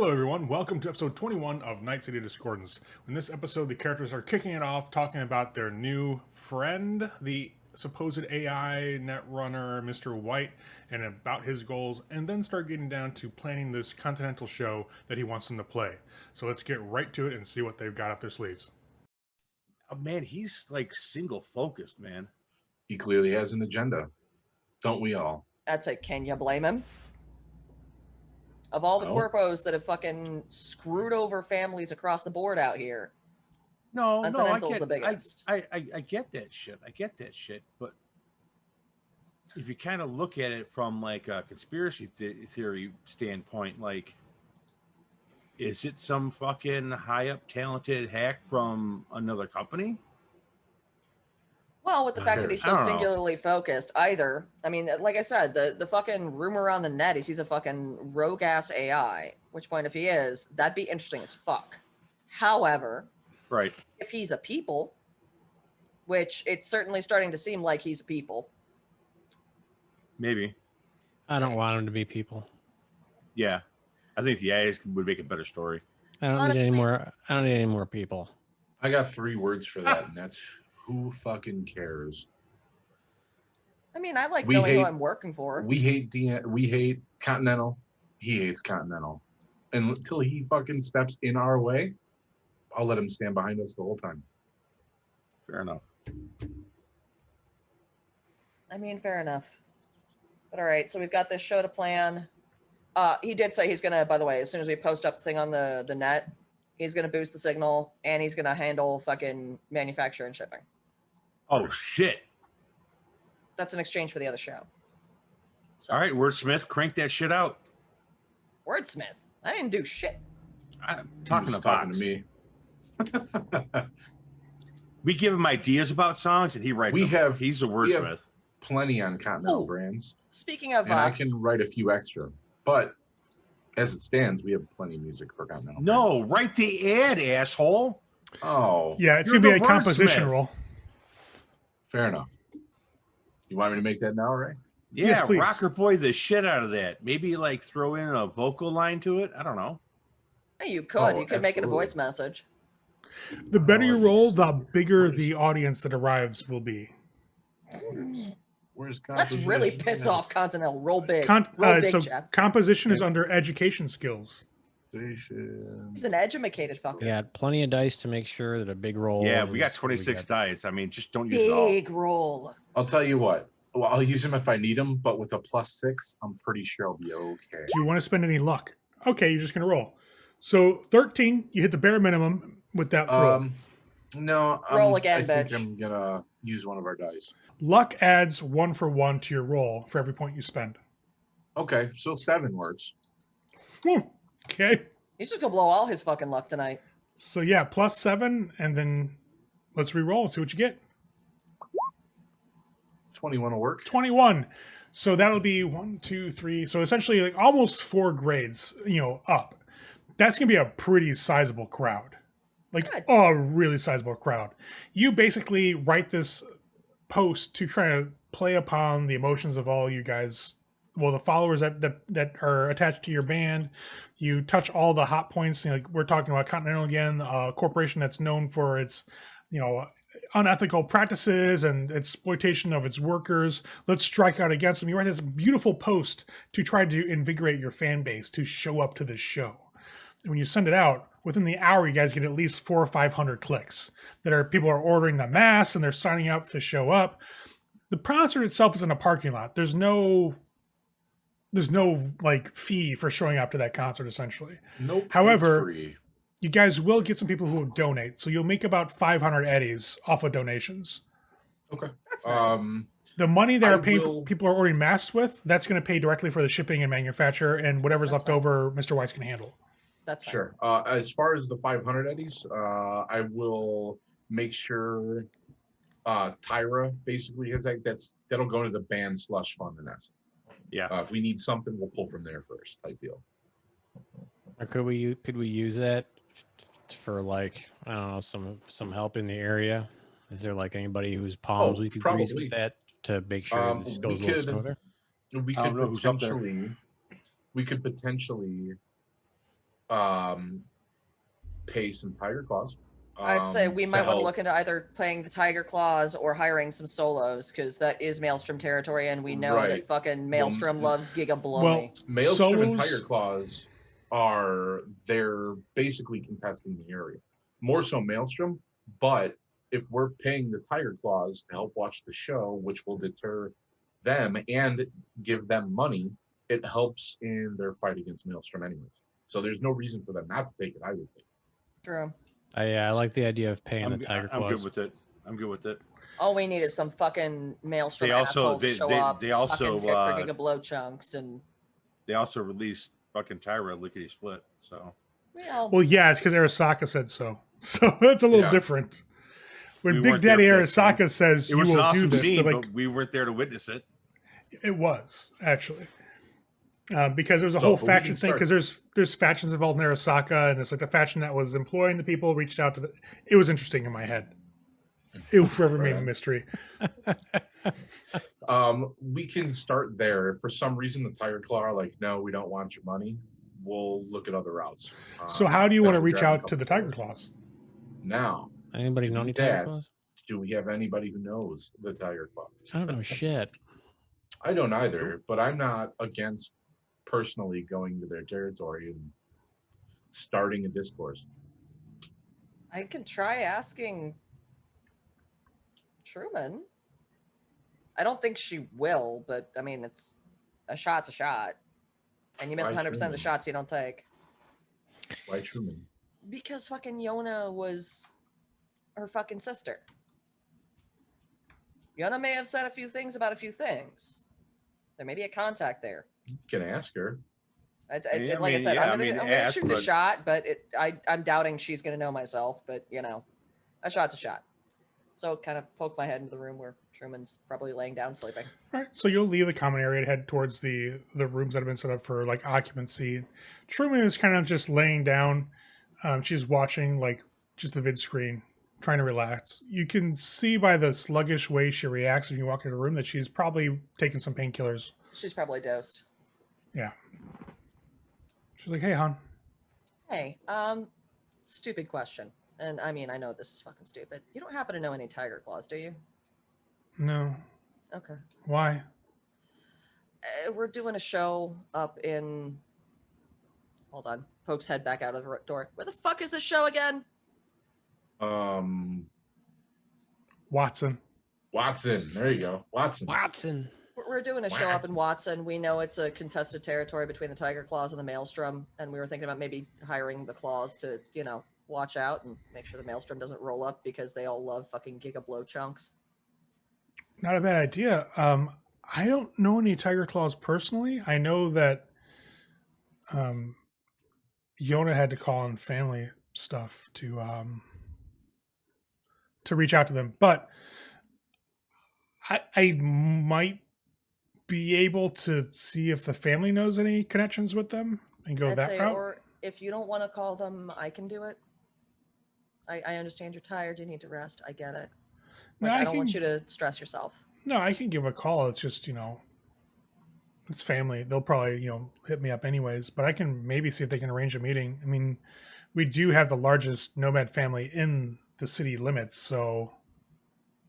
Hello, everyone. Welcome to episode 21 of Night City Discordance. In this episode, the characters are kicking it off, talking about their new friend, the supposed AI netrunner, Mr. White, and about his goals, and then start getting down to planning this continental show that he wants them to play. So let's get right to it and see what they've got up their sleeves. Oh, man, he's like single focused, man. He clearly has an agenda. Don't we all? I'd say, can you blame him? Of all the No. corpos that have fucking screwed over families across the board out here, No, Continental's I the get, biggest. I get that shit. I get that shit. But if you kind of look at it from like a conspiracy theory standpoint, like, is it some fucking high up talented hack from another company? well, with the fact that he's I so don't know. singularly focused, either. I mean, like I said, the fucking rumor around the net is he's a fucking rogue ass AI. Which point, if he is, that'd be interesting as fuck. However, Right. if he's a people, which it's certainly starting to seem like he's a people. Maybe. I don't want them to be people. Yeah. I think the AIs would make a better story. I don't need any Honestly- more. I don't need any more people. I got 3 words for that, and that's who fucking cares. I mean, I like We knowing who hate- I'm working for. We hate Continental. He hates Continental. And until he fucking steps in our way, I'll let him stand behind us the whole time. Fair enough. I mean, fair enough. But all right, so we've got this show to plan. He did say he's gonna, by the way, as soon as we post up the thing on the net, he's gonna boost the signal and he's gonna handle fucking manufacture and shipping. Oh, shit. That's in exchange for the other show. So, All right, Wordsmith, crank that shit out. Wordsmith. I didn't do shit. I'm He talking was about to me. We give him ideas about songs and he writes We them. have- He's a we have- wordsmith. Plenty on Continental Ooh. brands. Speaking of And I Vox, can write a few extra. But as it stands, we have plenty of music for Continental. No, brands. write the ad, asshole. Oh, Yeah, it's You're going to be the a composition wordsmith. roll. fair enough. You want me to make that now, Ray? Yeah, Yes, please. rocker boy the shit out of that. Maybe like throw in a vocal line to it. I don't know. hey, you could. Oh, You could make it a absolutely. voice message. The better you Oh, roll, yes. the bigger What is- the audience that arrives will be. Where's Let's really composition? piss off Continental. Roll big. Roll big, So Jeff. composition is under education skills. Station. He's an educated fucker. We got plenty of dice to make sure that a big roll. Yeah, we got is what 26 got. dice. I mean, just don't use it all. Big roll. I'll tell you what. Well, I'll use them if I need them, but with a +6, I'm pretty sure I'll be okay. Do you want to spend any luck? Okay, you're just going to roll. So 13, you hit the bare minimum with that roll. No. Roll again, I think bitch. I'm gonna use one of our dice. Luck adds 1 for 1 to your roll for every point you spend. Okay, so 7 words. Whew. Okay. He's just gonna blow all his fucking luck tonight. So yeah, +7, and then let's re-roll and see what you get. 21 will work. 21. So that'll be 1, 2, 3. So essentially, like almost 4 grades, up. That's gonna be a pretty sizable crowd, like Good. a really sizable crowd. You basically write this post to try to play upon the emotions of all you guys. Well, the followers that are attached to your band. You touch all the hot points. Like we're talking about Continental again, a corporation that's known for its, unethical practices and exploitation of its workers. Let's strike out against them. You write this beautiful post to try to invigorate your fan base to show up to this show. And when you send it out, within the hour, you guys get at least 400 or 500 clicks. People are ordering the mass and they're signing up to show up. The concert itself is in a parking lot. There's no like fee for showing up to that concert essentially. Nope. However, it's free. You guys will get some people who will donate. So you'll make about 500 eddies off of donations. Okay. That's nice. The money that I are paying will- for people are ordering masks with, that's going to pay directly for the shipping and manufacture, and whatever's That's left fine. over, Mr. Weiss can handle. That's fine. Sure. As far as the 500 eddies, I will make sure Tyra basically has that'll go to the band slush fund in essence. Yeah. If we need something, we'll pull from there first, type deal. Or could we use that for like I don't know some help in the area? Is there like anybody whose palms Oh, we could grease probably. with that to make sure this we goes a little could- smoother? We I don't could know who's up there. potentially pay some tiger claws. I'd say we might want to help. look into either playing the Tiger Claws or hiring some solos, because that is Maelstrom territory, and we know that Right. fucking Maelstrom loves Giga Blow Well, me. Maelstrom and solos- Tiger Claws they're basically contesting the area. More so Maelstrom, but if we're paying the Tiger Claws to help watch the show, which will deter them and give them money, it helps in their fight against Maelstrom anyways. So there's no reason for them not to take it, I would think. True. I like the idea of paying the tiger I'm claws. good with it. I'm good with it. All we need is some fucking Maelstrom They also- assholes to show they up, also, sucking dick for Giga Blow chunks, and They also released fucking Tyra lickety split. So Well, yeah, it's because Arasaka said so. So that's a little Yeah. different. When We Big weren't there Daddy for that Arasaka says it you was will an awesome do this, scene, they're like, but we weren't there to witness it. it was actually. Because there was a So, whole but we faction can thing. start- Because there's factions involved in Arasaka, and it's like the faction that was employing the people reached out to the. It was interesting in my head. It will forever remain a Right. mystery. We can start there. If for some reason the Tiger Claw are like, no, we don't want your money, we'll look at other routes. So how do you want to eventually reach grab a out to couple the Tiger stores. Claws? Now, Anybody to know do any tiger that, claws? do we have anybody who knows the Tiger Claw? I don't know shit. I don't either, but I'm not against personally going to their territory and starting a discourse. I can try asking Truman. I don't think she will, but I mean, it's a shot's a shot, and you miss Why 100% of the Truman? shots you don't take. Why Truman? Because fucking Yona was her fucking sister. Yona may have said a few things about a few things. There may be a contact there. You can ask her. Like Yeah, I said, I'm gonna ask, shoot the but- shot, but I'm doubting she's gonna know myself. But you know, a shot's a shot. So kind of poke my head into the room where Truman's probably laying down sleeping. All right, so you'll leave the common area and head towards the rooms that have been set up for like occupancy. Truman is kind of just laying down. She's watching like just the vid screen, trying to relax. You can see by the sluggish way she reacts when you walk into the room that she's probably taking some painkillers. She's probably dosed. Yeah. She's like, "Hey, hon." Hey, stupid question. And I mean, I know this is fucking stupid. You don't happen to know any tiger claws, do you? No. Okay. Why? We're doing a show up in. Hold on. Pokes head back out of the door. Where the fuck is this show again? Watson. Watson. There you go. Watson. Watson. We're doing a show up in Watson. We know it's a contested territory between the Tiger Claws and the Maelstrom, and we were thinking about maybe hiring the Claws to, you know, watch out and make sure the Maelstrom doesn't roll up because they all love fucking Giga Blow chunks. Not a bad idea. I don't know any Tiger Claws personally. I know that Yona had to call in family stuff to reach out to them, but I might be able to see if the family knows any connections with them and go I'd that say, route. or if you don't want to call them, I can do it. I understand you're tired. You need to rest. I get it. No, Like, I I don't want can- you to stress yourself. No, I can give a call. It's just, it's family. They'll probably, hit me up anyways, but I can maybe see if they can arrange a meeting. I mean, we do have the largest nomad family in the city limits, so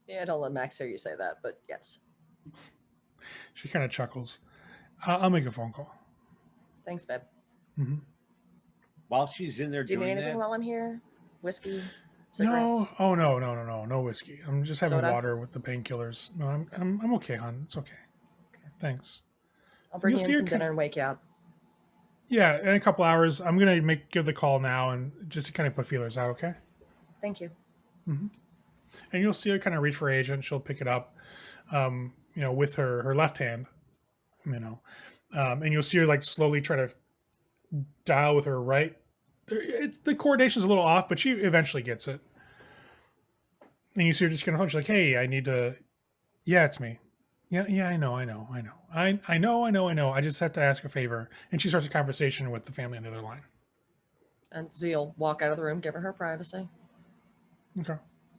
Yeah, don't let Max hear you say that, but yes. she kind of chuckles. I'll make a phone call. Thanks, babe. Hmm. While she's in there Do you need doing anything that, while I'm here? Whiskey? No, Cigarettes? oh no whiskey. I'm just having Soda? water with the painkillers. No, I'm okay, hon. It's okay. Thanks. I'll bring You'll you see in her some kind dinner and wake you up. Yeah, in a couple hours, I'm gonna give the call now and just to kind of put feelers out. Okay. Thank you. And you'll see her kind of reach for agent. She'll pick it up, with her left hand, and you'll see her like slowly try to dial with her right. The coordination's a little off, but she eventually gets it. And you see her just kind of she's like, "Hey, I need to." Yeah, it's me. Yeah, I know. I know. I just have to ask a favor. And she starts a conversation with the family on the other line. And Zeal, walk out of the room, give her privacy. Okay.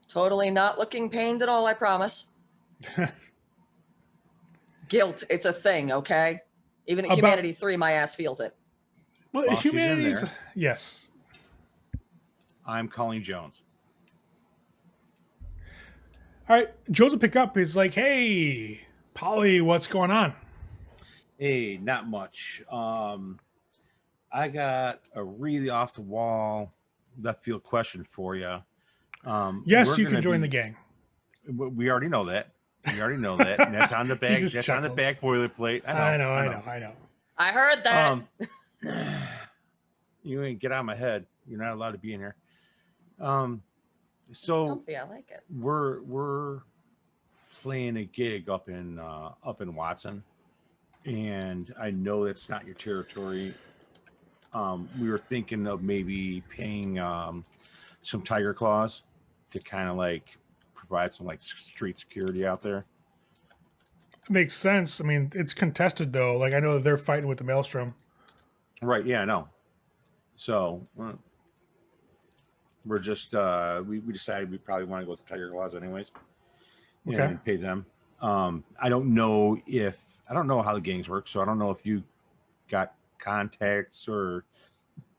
Totally not looking pained at all, I promise. Guilt, it's a thing, okay? Even at About- Humanity 3, my ass feels it. Well, While she's in humanity's there. yes. I'm calling Jones. All right, Jones will pick up. He's like, "Hey, Polly, what's going on?" Hey, not much. I got a really off the wall left field question for you. Yes, We're you can gonna join be- the gang. We already know that. We already know that. And that's on the back. just That's on the chuckles. back boilerplate. I know. I heard that. You ain't get out of my head. You're not allowed to be in here. It's So comfy. I like it. we're playing a gig up in Watson, and I know that's not your territory. We were thinking of maybe paying some Tiger Claws to kind of like provide some like street security out there. Makes sense. I mean, it's contested though. Like I know that they're fighting with the Maelstrom. Right? Yeah, I know. So we're just we decided we probably want to go with the Tiger Claws anyways, Okay. and pay them. I don't know how the gangs work, so I don't know if you got contacts or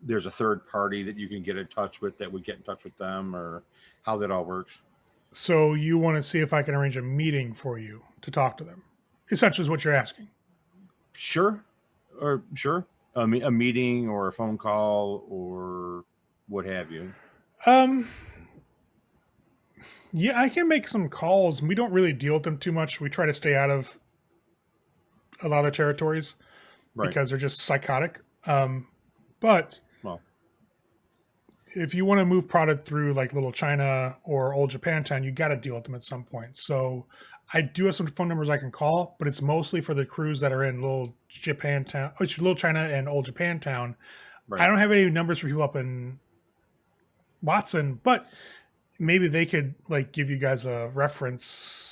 there's a third party that you can get in touch with that would get in touch with them, or how that all works. So you want to see if I can arrange a meeting for you to talk to them? Essentially, is what you're asking. Sure. A meeting or a phone call or what have you. Yeah, I can make some calls. We don't really deal with them too much. We try to stay out of a lot of their territories Right. because they're just psychotic. But Well, if you want to move product through like Little China or Old Japantown, you got to deal with them at some point. So I do have some phone numbers I can call, but it's mostly for the crews that are in Little Japantown, which Little China and Old Japantown. right. I don't have any numbers for people up in Watson, but maybe they could like give you guys a reference.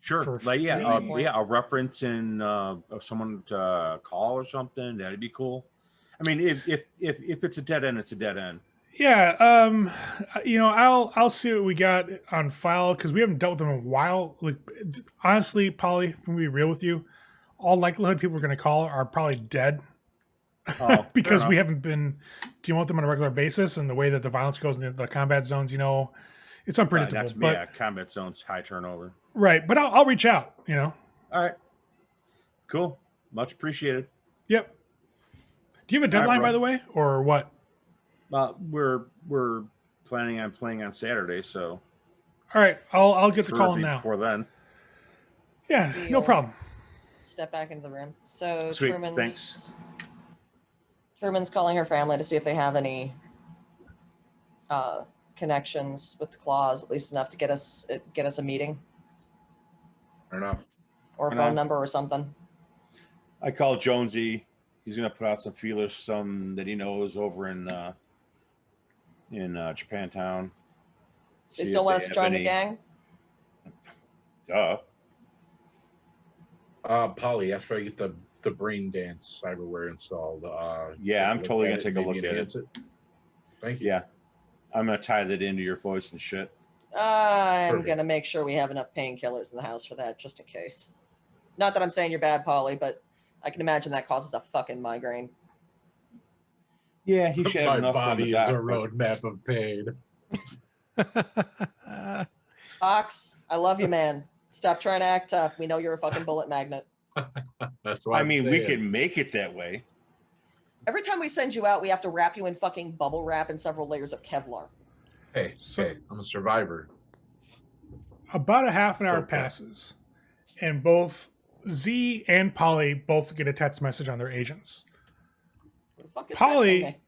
Sure. for Like free. a reference in of someone to call or something. That'd be cool. I mean, if it's a dead end, it's a dead end. Yeah, I'll see what we got on file because we haven't dealt with them in a while. Like, honestly, Polly, if I'm gonna be real with you, all likelihood people are going to call are probably dead Oh, because fair we enough. haven't been dealing with them on a regular basis, and the way that the violence goes in the combat zones, it's unpredictable. That's but yeah, combat zones, high turnover. right, but I'll reach out. All right. Cool. Much appreciated. Yep. Do you have a All right, deadline, bro. by the way, or what? We're planning on playing on Saturday, so All right, I'll get the call preferably now. before then. Yeah, Deal. no problem. Step back into the room. So Sweet, Truman's thanks. Truman's calling her family to see if they have any connections with the claws, at least enough to get us a meeting Fair enough. or a Fair phone enough. number or something. I called Jonesy. He's gonna put out some feelers, some that he knows over in Japantown. They See still if want us to have join the any- gang? Duh. Polly, after I get the brain dance cyberware installed, Yeah, I'm look totally at gonna it take and a look maybe at it. enhance it. Thank you. Yeah, I'm gonna tie that into your voice and shit. I'm Perfect. gonna make sure we have enough painkillers in the house for that, just in case. Not that I'm saying you're bad, Polly, but I can imagine that causes a fucking migraine. Yeah, he should have My enough from the body is a doc, but- roadmap of pain. Fox, I love you, man. Stop trying to act tough. We know you're a fucking bullet magnet. That's why I I'm mean, we saying. can make it that way. Every time we send you out, we have to wrap you in fucking bubble wrap and several layers of Kevlar. Hey, So- hey, I'm a survivor. About a half an It's hour okay. passes, and both Z and Polly both get a text message on their agents. Who the fuck is Polly- texting me?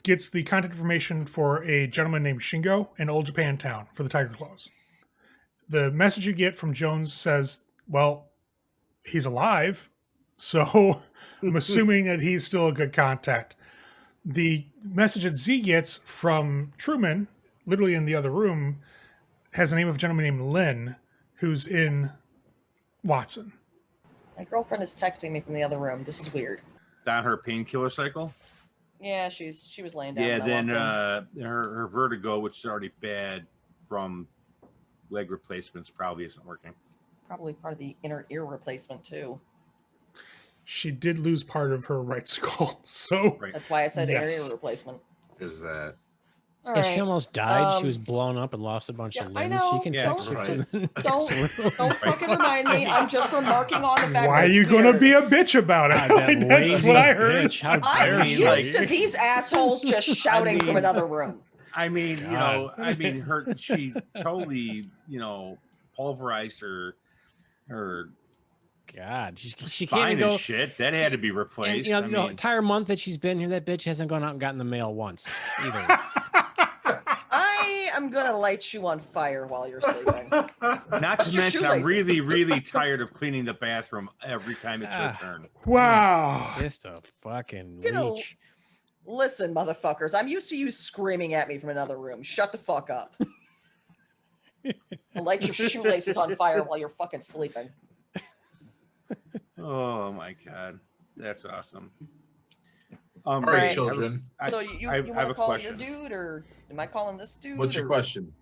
Gets the contact information for a gentleman named Shingo in Old Japantown for the Tiger Claws. The message you get from Jones says, well, he's alive, so I'm assuming that he's still a good contact. The message that Z gets from Truman, literally in the other room, has the name of a gentleman named Lynn, who's in Watson. My girlfriend is texting me from the other room. This is weird. On her painkiller cycle. Yeah, she was laying down. Yeah, when I then walked in. her vertigo, which is already bad from leg replacements, probably isn't working. Probably part of the inner ear replacement too. She did lose part of her right skull, so Right. That's why I said Yes. area replacement. Is that All Yeah, right. she almost died. She Um, was blown up and lost a bunch yeah, of I limbs. know. She can Yeah, text you right. from Just the next don't room. fucking remind me. I'm just remarking on the fact why that are it's you going to weird. be a bitch about it? God, that Like, that's lazy what I heard. bitch. How I dare I'm mean, she? used to these assholes just shouting from mean- another room. I mean, God. she totally, pulverized her God, she can't spine even go. and shit. That had to be And replaced. you know, I the mean, entire month that she's been here, that bitch hasn't gone out and gotten the mail once either. I am gonna light you on fire while you're sleeping. not Just to your mention, I'm shoelaces. really, really tired of cleaning the bathroom every time it's her Ah. turn. Wow. Just a fucking You know, leech. Listen, motherfuckers, I'm used to you screaming at me from another room. Shut the fuck up. I'll light your shoelaces on fire while you're fucking sleeping. Oh my god, that's awesome. all right, Right. children? So you I want have to a call your question. dude, or am I calling this dude? What's your or- question?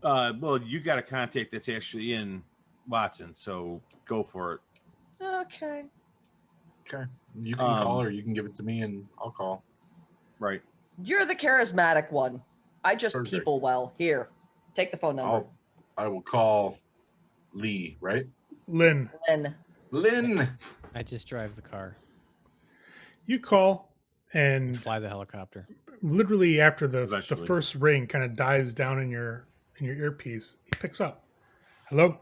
Well, you got a contact that's actually in Watson, so go for it. Okay. Okay, you can call or you can give it to me, and I'll call. Right. You're the charismatic one. I just Perfect. people well. Here, take the phone number. I will call Lee. Right, Lynn, Lynn. Lynn. I just drive the car, you call, and fly the helicopter. literally after the Eventually. first ring kind of dies down in your earpiece, he picks up. Hello?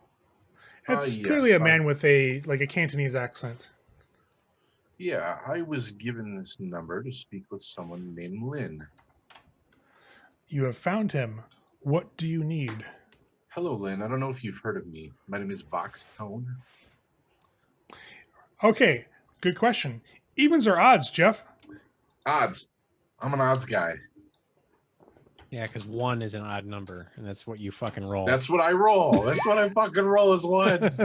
It's Yes, clearly a I- man with a Cantonese accent. Yeah, I was given this number to speak with someone named Lynn. You have found him. What do you need? Hello, Lynn. I don't know if you've heard of me. My name is Vox Tone. Okay, good question. Evens or odds, Jeff? Odds. I'm an odds guy. Yeah, because 1 is an odd number, and that's what you fucking roll. That's what I roll. That's what I fucking roll as ones.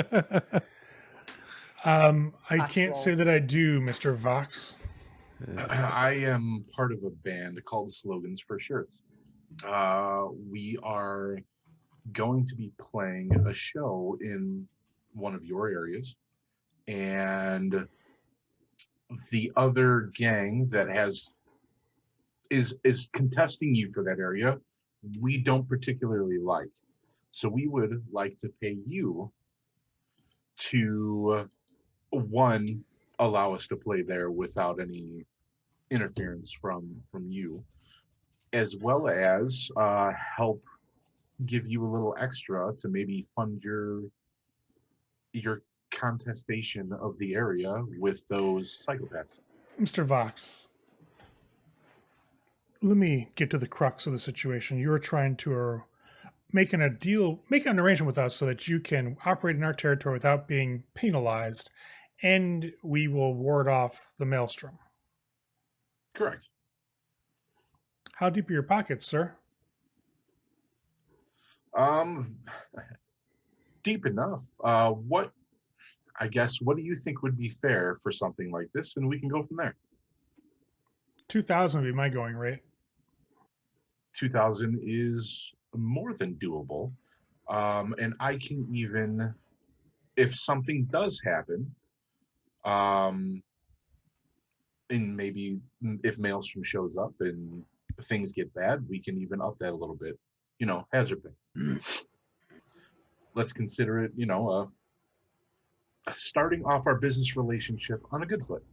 I Hot can't say rolls. that I do, Mr. Vox. I am part of a band called Slogans for Shirts. We are going to be playing a show in one of your areas, and the other gang that is contesting you for that area, we don't particularly like. So we would like to pay you to, one, allow us to play there without any interference from you, as well as help give you a little extra to maybe fund your contestation of the area with those psychopaths. Mr. Vox, let me get to the crux of the situation. You're trying to make an arrangement with us so that you can operate in our territory without being penalized, and we will ward off the maelstrom. Correct. How deep are your pockets, sir? Deep enough. What do you think would be fair for something like this, and we can go from there. 2,000 would be my going rate. 2,000 is more than doable, and I can even, if something does happen, and maybe if Maelstrom shows up and things get bad, we can even up that a little bit. Hazard pay. Let's consider it, starting off our business relationship on a good foot.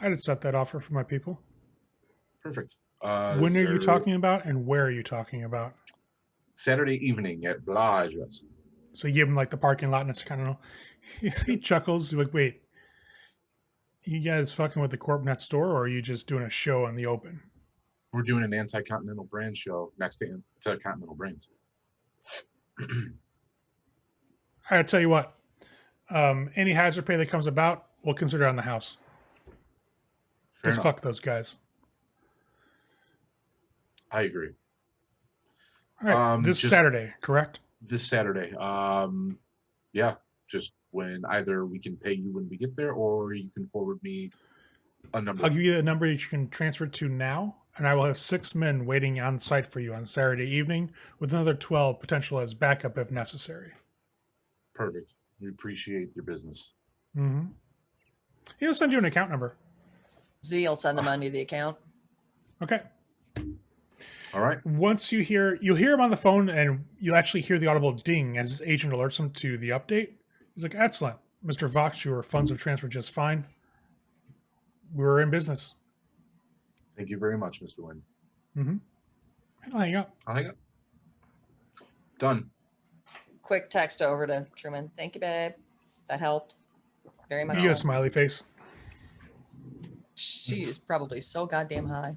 I'd accept that offer for my people. Perfect. When are you talking about, and where are you talking about? Saturday evening at blah address. So you give him like the parking lot, and it's kind of he chuckles. He's like, wait, you guys fucking with the CorpNet store, or are you just doing a show in the open? We're doing an anti-continental brand show next to Continental Brains. All right, I'll tell you what. Any hazard pay that comes about, we'll consider on the house. Fair Just enough. fuck those guys. I agree. All right, this just- Saturday, correct? This Saturday. Yeah, just when either we can pay you when we get there, or you can forward me a number. I'll give you a number that you can transfer to now, and I will have 6 men waiting on site for you on Saturday evening, with another 12 potential as backup if necessary. Perfect. We appreciate your business. Mm-hmm. He'll send you an account number. Z will send the money to the account. Okay. All right. Once you'll hear him on the phone, and you'll actually hear the audible ding as his agent alerts him to the update. He's like, "Excellent, Mr. Vox, your funds have transferred just fine. We're in business." Thank you very much, Mr. Wynn. Mm-hmm. I'll hang up. I'll hang up. Done. Quick text over to Truman. Thank you, babe. That helped very much. You get a smiley face. She is probably so goddamn high.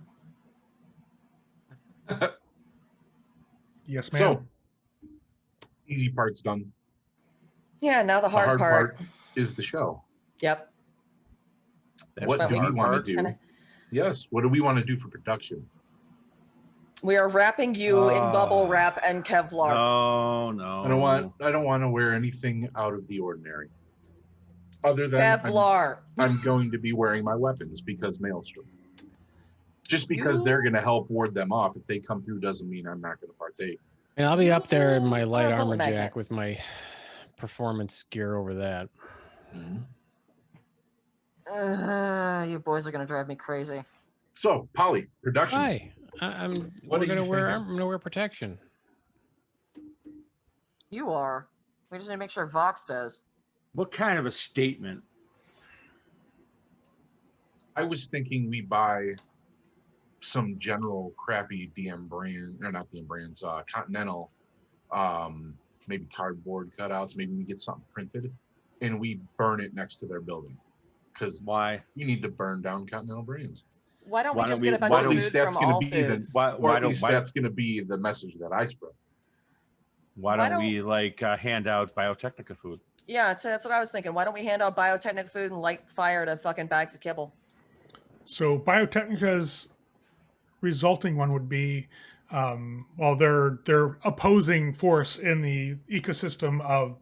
Yes, ma'am. So, easy part's done. Yeah, now the The hard part. is the show. Yep. What do we hard want part. to do? Yes. What do we want to do for production? We are wrapping you in bubble wrap and Kevlar. No. I don't want to wear anything out of the ordinary. Other than Kevlar. I'm going to be wearing my weapons because Maelstrom. Just because they're going to help ward them off. If they come through doesn't mean I'm not going to partake. And I'll be up there in my light Or a bullet armor magnet. jack with my performance gear over that. You boys are gonna drive me crazy. So, Polly, production. Why? What We're are you gonna wear. thinking? I'm gonna wear protection. You are. We just need to make sure Vox does. What kind of a statement? I was thinking we buy some general crappy DM brand, or not DM brands, Continental, maybe cardboard cutouts. Maybe we get something printed, and we burn it next to their building. Because Why? we need to burn down Continental brands. Why don't Why we don't just we- get a bunch why of don't- food At least that's from gonna all be the- foods? Why? Or Why at least don't? that's going to be the message that I spread. Why Why don't we like hand out Biotechnica food? Yeah, that's what I was thinking. Why don't we hand out biotechnic food and light fire to fucking bags of kibble? So Biotechnica's resulting one would be, well, their opposing force in the ecosystem of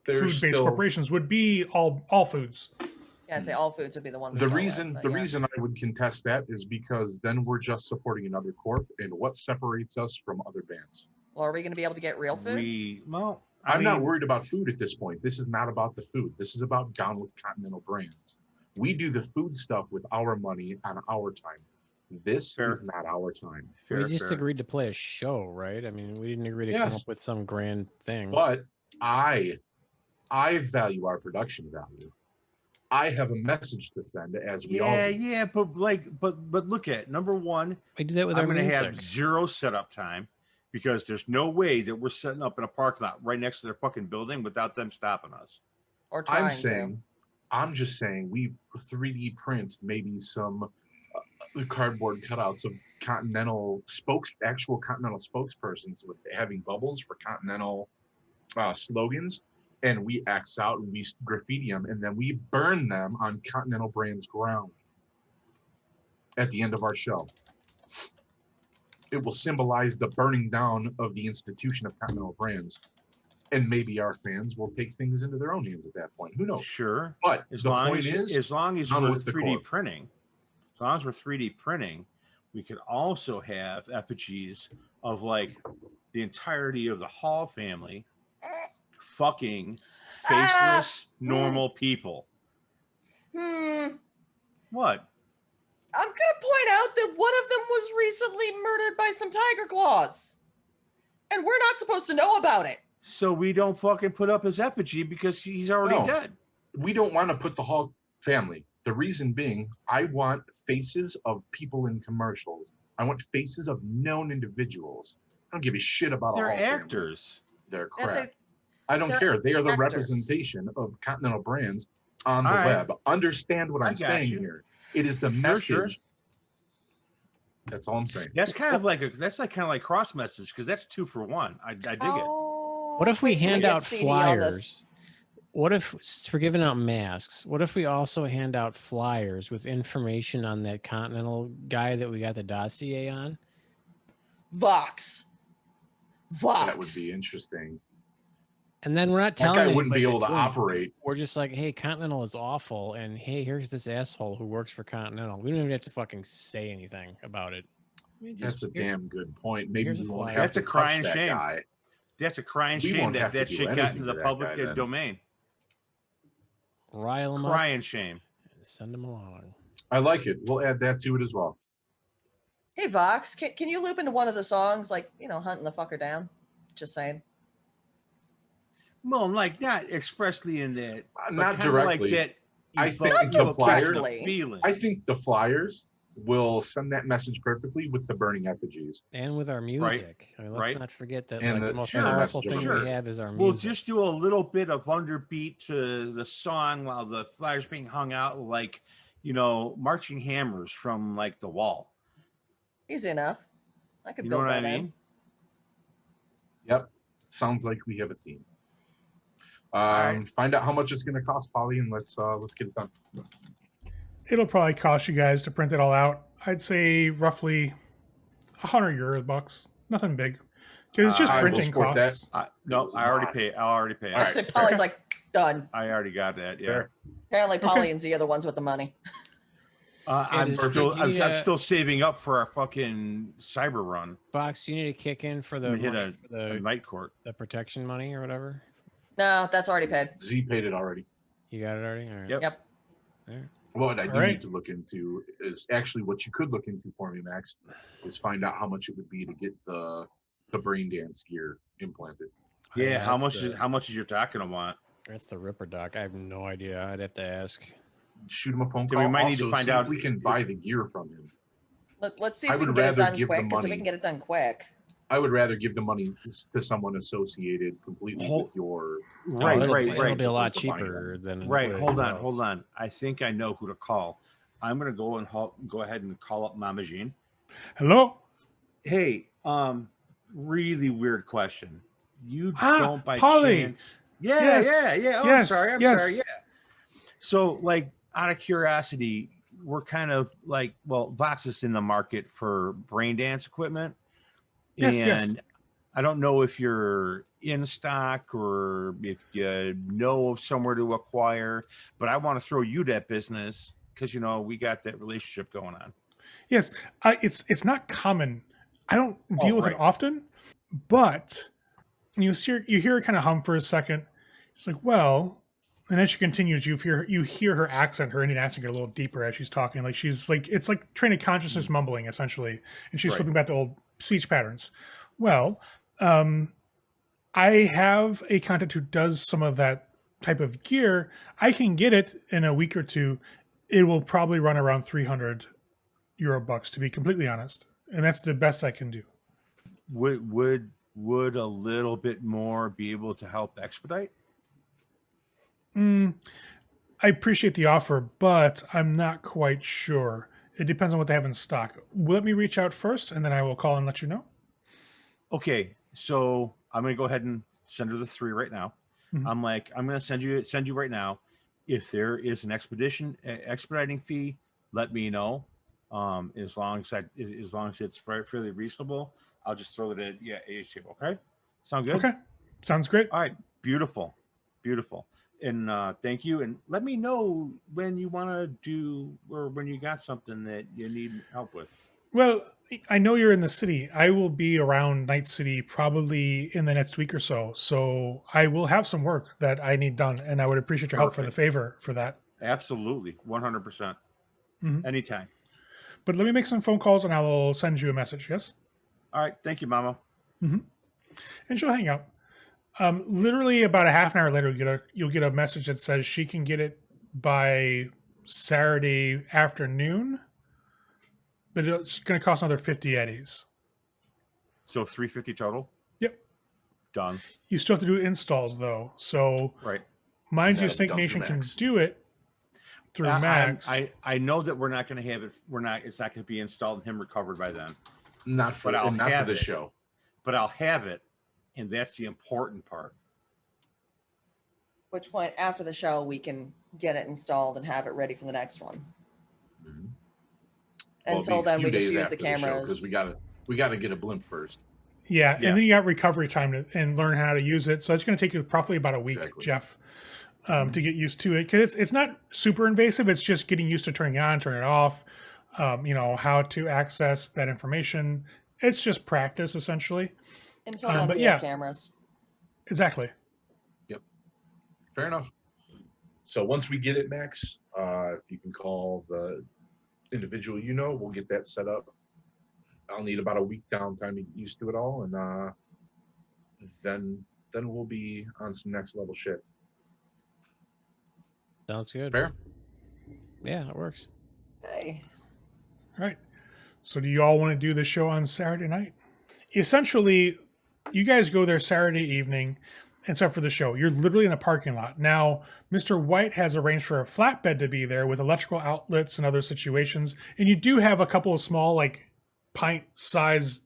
There's food-based still- corporations would be all foods. Yeah, I'd say all foods would be the one. we'd The go reason with, but the yeah. reason I would contest that is because then we're just supporting another corp, and what separates us from other bands? Well, are we going to be able to get real food? I'm not worried about food at this point. This is not about the food. This is about down with Continental brands. We do the food stuff with our money on our time. This Fair. is not our time. Fair, we just fair. agreed to play a show, right? I mean, we didn't agree to come Yes. up with some grand thing. But I value our production value. I have a message to send as we all do. Yeah, but look at it. Number one, We do that with I'm our going to music. have zero setup time because there's no way that we're setting up in a parking lot right next to their fucking building without them stopping us. Or trying I'm just saying we 3D print maybe some cardboard cutouts of actual Continental spokespersons with having bubbles for Continental slogans, and we X out and we graffiti them, and then we burn them on Continental Brands ground at the end of our show. It will symbolize the burning down of the institution of Continental Brands. And maybe our fans will take things into their own hands at that point. Who knows? Sure. But As the long point as, is, as long as I'm we're with the 3D core. printing, as long as we're 3D printing, we could also have effigies of like the entirety of the Hall family fucking faceless normal people. What? I'm going to point out that one of them was recently murdered by some tiger claws. And we're not supposed to know about it. So we don't fucking put up his effigy because he's already No. dead. we don't want to put the Hall family. The reason being, I want faces of people in commercials. I want faces of known individuals. I don't give a shit about They're a Hall family. actors. They're That's crap. it. I don't they're care. They are the actors. representation of Continental brands on the All right. web. Understand what I I'm got saying you. here. It is the Sure, message. sure. That's all I'm saying. That's kind of like kind of like cross message because that's 2 for 1. I dig it. What if we Wait till hand get out CD on this. flyers? What if since we're giving out masks? What if we also hand out flyers with information on that Continental guy that we got the dossier on? Vox. That would be interesting. And then we're not That telling guy wouldn't be anybody able to do anything. operate. We're just like, hey, Continental is awful, and hey, here's this asshole who works for Continental. We don't even have to fucking say anything about it. That's a damn good point. Maybe here's we a won't flyer. have That's to a crying touch that shame. guy. That's a crying We shame won't that have to that do shit got anything into to the that public guy then. domain. Rile them up. Crying shame. Send them along. I like it. We'll add that to it as well. Hey Vox, can you loop into one of the songs, like, hunting the fucker down? Just saying. Well, like not expressly in that, but Not kinda like directly. that. I think evocative the flyer- feeling. I think the flyers will send that message perfectly with the burning effigies. And with our music. I mean, let's Right. not forget that And the the- most and the powerful message thing over we there. have is our We'll music. just do a little bit of underbeat to the song while the flyers being hung out, like marching hammers from like the wall. Easy enough. I could You know build what I that in. mean? Yep. Sounds like we have a theme. right. Find out how much it's going to cost, Polly, and let's get it done. It'll probably cost you guys to print it all out. I'd say roughly €100. Nothing big. Because it's just I will printing support that. costs. No, I already pay. I'll already pay. All I'd right, say fair. Polly's like, done. I already got that. Yeah. Fair. Apparently Polly Okay. and Z are the ones with the money. I'm does- still. do you I'm, need I'm a- still saving up for our fucking cyber run. Box, you need to kick in for the, I'm gonna hit money for a the night court. the protection money or whatever. No, that's already paid. Z paid it already. You got it already? All right. Yep. Yep. All right. What I do All right. need to look into is actually what you could look into for me, Max, is find out how much it would be to get the brain dance gear implanted. Yeah. How that's much? the- How much is your doc gonna want? That's the Ripper Doc. I have no idea. I'd have to ask. Shoot him a phone Then call. we might need to Also, find see if out we can if- buy the gear from him. Let's see I if we would can get it rather done give the quick. Because if we money- can get it done quick, I would rather give the money to someone associated completely Hold- with your. Right. it'll, Right. It'll right. be a lot Supposed to buy cheaper than. Right. what it Hold on. was. Hold on. I think I know who to call. I'm gonna go and go ahead and call up Mama Jean. Hello? Hey, really weird question. You Ah, don't by Polly. chance? Yeah, Yes, yeah. Oh, yes, I'm sorry. I'm yes. sorry. Yeah. So, like, out of curiosity, we're kind of like, well, Vox is in the market for brain dance equipment, Yes, and yes. I don't know if you're in stock or if you know of somewhere to acquire, but I want to throw you that business because we got that relationship going on. Yes, it's not common. I don't deal with it right. often, but you hear her kind of hum for a second. It's like, well, and as she continues, you hear her accent, her Indian accent, get a little deeper as she's talking. Like she's like it's like train of consciousness mumbling essentially, and she's Right. slipping back to old speech patterns. Well, I have a contact who does some of that type of gear. I can get it in a week or two. It will probably run around €300 to be completely honest, and that's the best I can do. Would a little bit more be able to help expedite? I appreciate the offer, but I'm not quite sure. It depends on what they have in stock. Let me reach out first, and then I will call and let you know. Okay, so I'm gonna go ahead and send her the 3 right now. Mhm. I'm gonna send you right now. If there is an expediting fee, let me know. As long as it's fairly reasonable, I'll just throw it at AH table. Okay, sound good? Okay, sounds great. All right, beautiful, and thank you. And let me know when you want to do or when you got something that you need help with. Well, I know you're in the city. I will be around Night City probably in the next week or so. So I will have some work that I need done, and I would appreciate your help for the Perfect. favor for that. Absolutely, 100%, Mhm. anytime. But let me make some phone calls, and I will send you a message. Yes, All right, thank you, Mama. and she'll hang out. Literally about a half an hour later, you'll get a message that says she can get it by Saturday afternoon, but it's going to cost another 50 eddies. So 350 total. Yep. Done. You still have to do installs though. So Right. mind you, Gotta be Snake done through Nation can Max. do it through Max. I know that we're not going to have it. It's not going to be installed and him recovered by then. Not for But I'll not for have the it. show. But I'll have it, and that's the important part. which point after the show we can get it installed and have it ready for the next one. Mhm. Well, Until it'll be a then, few we just days use after the show, cameras. 'cause we gotta get a blimp first. Yeah, Yeah. and then you got recovery time and learn how to use it. So it's going to take you probably about a week, Exactly. Jeff, to get used to it. Because it's not super invasive. It's just getting used to turning it on, turning it off, how to access that information. It's just practice, essentially. Until then, but we yeah. have cameras. Exactly. Fair enough. So once we get it, Max, If you can call the individual, we'll get that set up. I'll need about a week downtime to get used to it all, and then we'll be on some next level shit. Sounds good. Fair? Yeah, it works. Okay. All right. So do you all want to do the show on Saturday night? Essentially, you guys go there Saturday evening and start for the show. You're literally in a parking lot. Now, Mr. White has arranged for a flatbed to be there with electrical outlets and other situations. And you do have a couple of small, like, pint-sized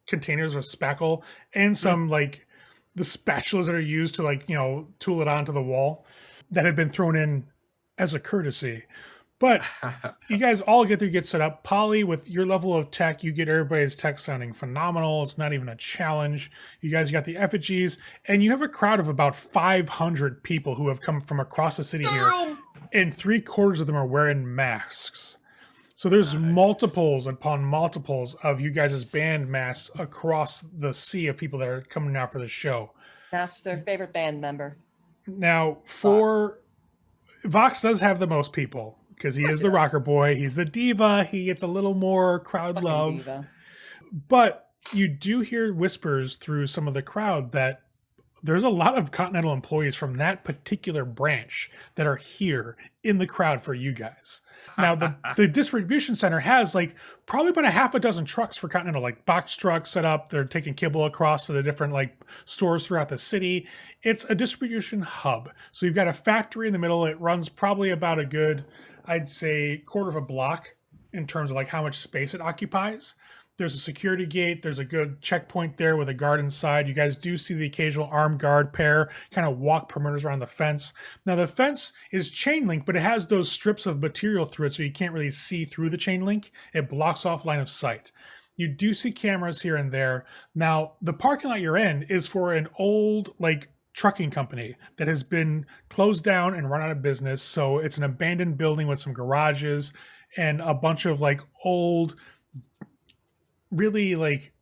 containers of spackle and some, like, the spatulas that are used to, like, tool it onto the wall that have been thrown in as a courtesy. But you guys all get set up. Polly, with your level of tech, you get everybody's tech sounding phenomenal. It's not even a challenge. You guys got the effigies, and you have a crowd of about 500 people who have come from across the city here, and 3/4 of them are wearing masks. So there's multiples upon multiples of you guys' band masks across the sea of people that are coming out for the show. That's their favorite band member. Now, Vox does have the most people because he is the rocker boy. He's the diva. He gets a little more crowd Fucking love. diva. But you do hear whispers through some of the crowd that there's a lot of Continental employees from that particular branch that are here in the crowd for you guys. Now, the distribution center has like probably about a half a dozen trucks for Continental, like box trucks set up. They're taking kibble across to the different like stores throughout the city. It's a distribution hub. So you've got a factory in the middle. It runs probably about a good, I'd say, quarter of a block in terms of like how much space it occupies. There's a security gate. There's a good checkpoint there with a guard inside. You guys do see the occasional armed guard pair kind of walk perimeters around the fence. Now, the fence is chain link, but it has those strips of material through it, so you can't really see through the chain link. It blocks off line of sight. You do see cameras here and there. Now, the parking lot you're in is for an old, like, trucking company that has been closed down and run out of business. So it's an abandoned building with some garages and a bunch of, like, old, really, like,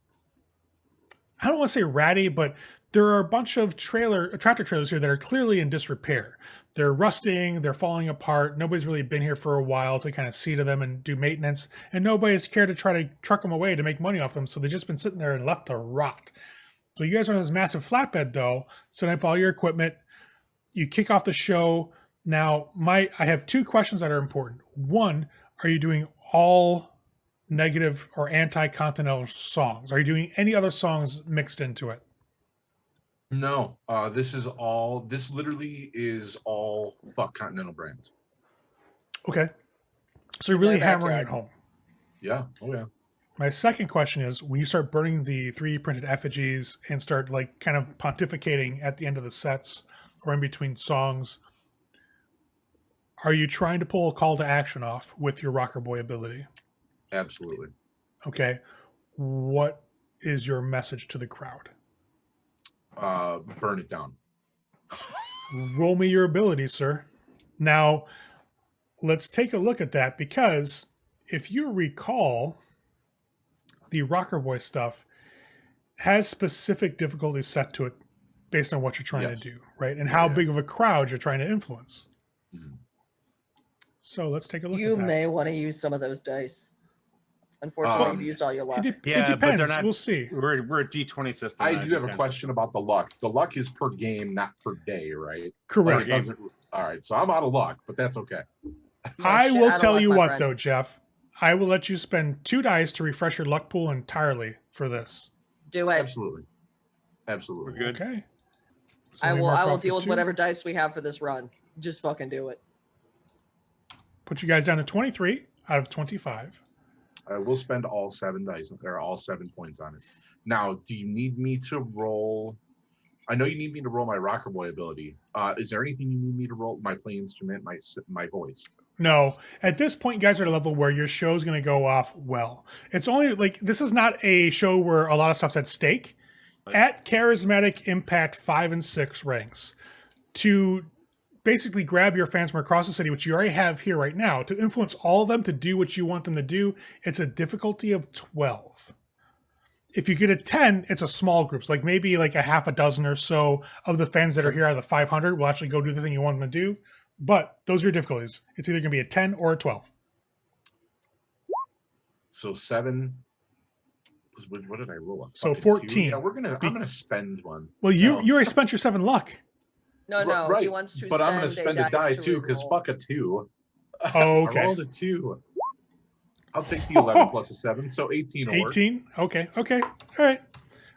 I don't want to say ratty, but there are a bunch of tractor trailers here that are clearly in disrepair. They're rusting, they're falling apart. Nobody's really been here for a while to kind of see to them and do maintenance, and nobody's cared to try to truck them away to make money off them, so they've just been sitting there and left to rot. So you guys are on this massive flatbed, though, setting up all your equipment. You kick off the show. Now, I have two questions that are important. One, are you doing all negative or anti-Continental songs? Are you doing any other songs mixed into it? No, this literally is all fuck Continental brands. Okay. So you're really hammering it home. Yeah. Oh, yeah. My second question is, when you start burning the 3D printed effigies and start like kind of pontificating at the end of the sets or in between songs, are you trying to pull a call to action off with your rocker boy ability? Absolutely. Okay. What is your message to the crowd? Burn it down. Roll me your ability, sir. Now, let's take a look at that, because if you recall, the rocker boy stuff has specific difficulties set to it based on what you're trying to do, right? And how big of a crowd you're trying to influence. Mm-hmm. So let's take a look at that. You may want to use some of those dice. Unfortunately, you've used all your luck. It depends. But they're not, we'll see. We're a D20 system. I do have a question about the luck. The luck is per game, not per day, right? Correct. All right, so I'm out of luck, but that's okay. I will tell you what, though, Jeff. I will let you spend 2 dice to refresh your luck pool entirely for this. Do it. Absolutely. We're good. Okay. So I will deal with whatever dice we have for this run. Just fucking do it. Put you guys down to 23 out of 25. I will spend all 7 dice. There are all 7 points on it. Now, do you need me to roll? I know you need me to roll my rocker boy ability. Is there anything you need me to roll? My play instrument, my voice. No, at this point, you guys are at a level where your show's going to go off well. It's only like, this is not a show where a lot of stuff's at stake. At charismatic impact 5 and 6 ranks, to basically grab your fans from across the city, which you already have here right now, to influence all of them to do what you want them to do, it's a difficulty of 12. If you get a 10, it's a small group. So like maybe like a half a dozen or so of the fans that are here out of the 500 will actually go do the thing you want them to do. But those are your difficulties. It's either going to be a 10 or a 12. So 7. What did I roll? So Fucking 14. 2? Yeah, I'm gonna spend one. Well, you No. you already spent your 7 luck. No, no, Right, he wants to but I'm gonna spend a die to too, because reroll. fuck a 2. Oh, I okay. rolled a 2. I'll take the 11 plus a 7, so 18 will work. 18? Okay. All right.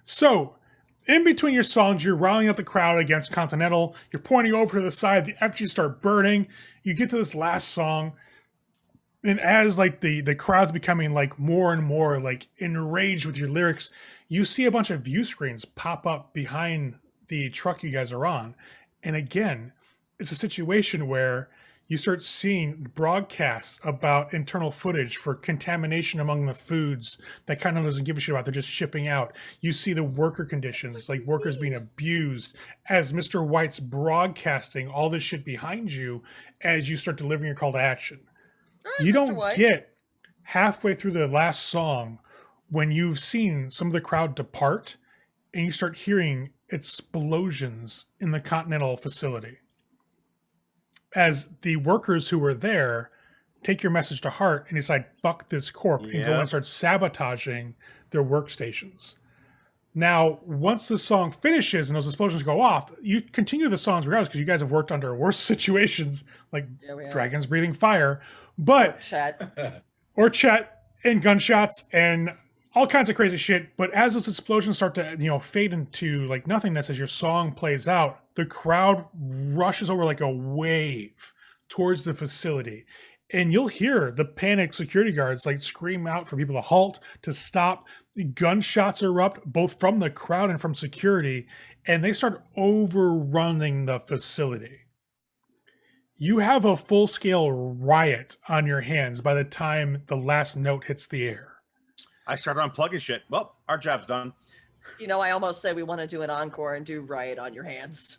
So, in between your songs, you're riling up the crowd against Continental. You're pointing over to the side. The effigies start burning. You get to this last song. And as like the crowd's becoming like more and more like enraged with your lyrics, you see a bunch of view screens pop up behind the truck you guys are on. And again, it's a situation where you start seeing broadcasts about internal footage for contamination among the foods that kind of doesn't give a shit about. They're just shipping out. You see the worker conditions, like workers being abused, as Mr. White's broadcasting all this shit behind you as you start delivering your call to action. All right, You Mr. don't White. get halfway through the last song when you've seen some of the crowd depart and you start hearing explosions in the Continental facility. As the workers who were there take your message to heart and decide, fuck this corp, and go Yep. and start sabotaging their workstations. Now, once the song finishes and those explosions go off, you continue the songs regardless because you guys have worked under worse situations like Yeah, we have. dragons breathing fire. But Chat. or Chet and gunshots and all kinds of crazy shit. But as those explosions start to, fade into like nothingness as your song plays out, the crowd rushes over like a wave towards the facility. And you'll hear the panicked security guards like scream out for people to halt, to stop. Gunshots erupt both from the crowd and from security, and they start overrunning the facility. You have a full-scale riot on your hands by the time the last note hits the air. I started unplugging shit. Well, our job's done. I almost say we want to do an encore and do Riot on Your Hands.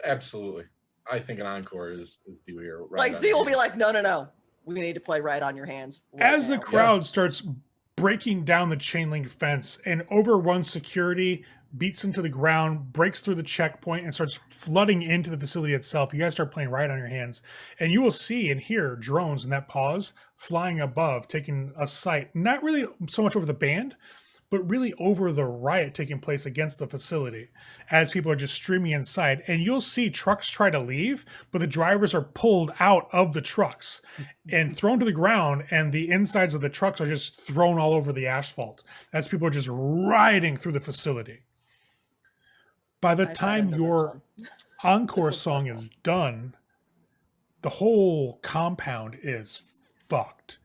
Absolutely. I think an encore is due here. Right Like, on Z will this. be like, no. We need to play Riot on Your Hands. Right As the now." crowd starts breaking down the chain link fence and overruns security, beats into the ground, breaks through the checkpoint, and starts flooding into the facility itself, you guys start playing Right on Your Hands. And you will see and hear drones in that pause flying above, taking a sight, not really so much over the band, but really over the riot taking place against the facility as people are just streaming inside. And you'll see trucks try to leave, but the drivers are pulled out of the trucks and thrown to the ground, and the insides of the trucks are just thrown all over the asphalt as people are just riding through the facility. By the I time found this your one. encore was song fun. is done, the whole compound is fucked.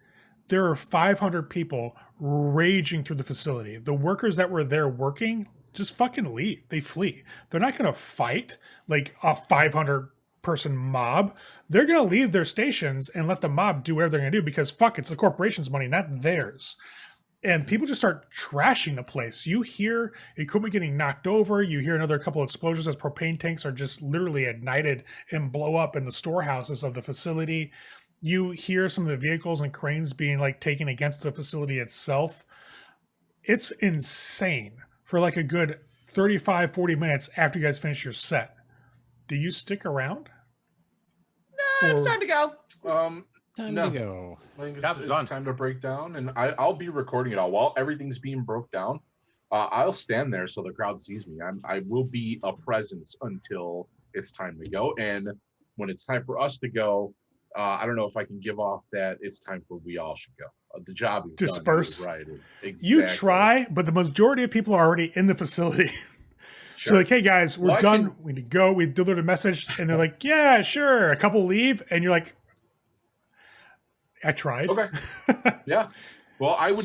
There are 500 people raging through the facility. The workers that were there working just fucking leave. They flee. They're not going to fight like a 500 person mob. They're going to leave their stations and let the mob do whatever they're going to do because fuck, it's the corporation's money, not theirs. And people just start trashing the place. You hear equipment getting knocked over. You hear another couple of explosions as propane tanks are just literally ignited and blow up in the storehouses of the facility. You hear some of the vehicles and cranes being like taken against the facility itself. It's insane for like a good 35, 40 minutes after you guys finish your set. Do you stick around? Nah, it's Or- time to go. Time No. to go. I think Job's it's done. time to break down, and I'll be recording it all while everything's being broke down. I'll stand there so the crowd sees me. I will be a presence until it's time to go, and when it's time for us to go, I don't know if I can give off that it's time for we all should go. The job is Disperse. done. Right. You Exactly. try, but the majority of people are already in the facility. So Sure. like, hey guys, we're Well, I done. can- We need to go. We delivered a message, and they're like, yeah, sure. A couple leave, and you're like, I tried. Okay. Yeah. Well, I'd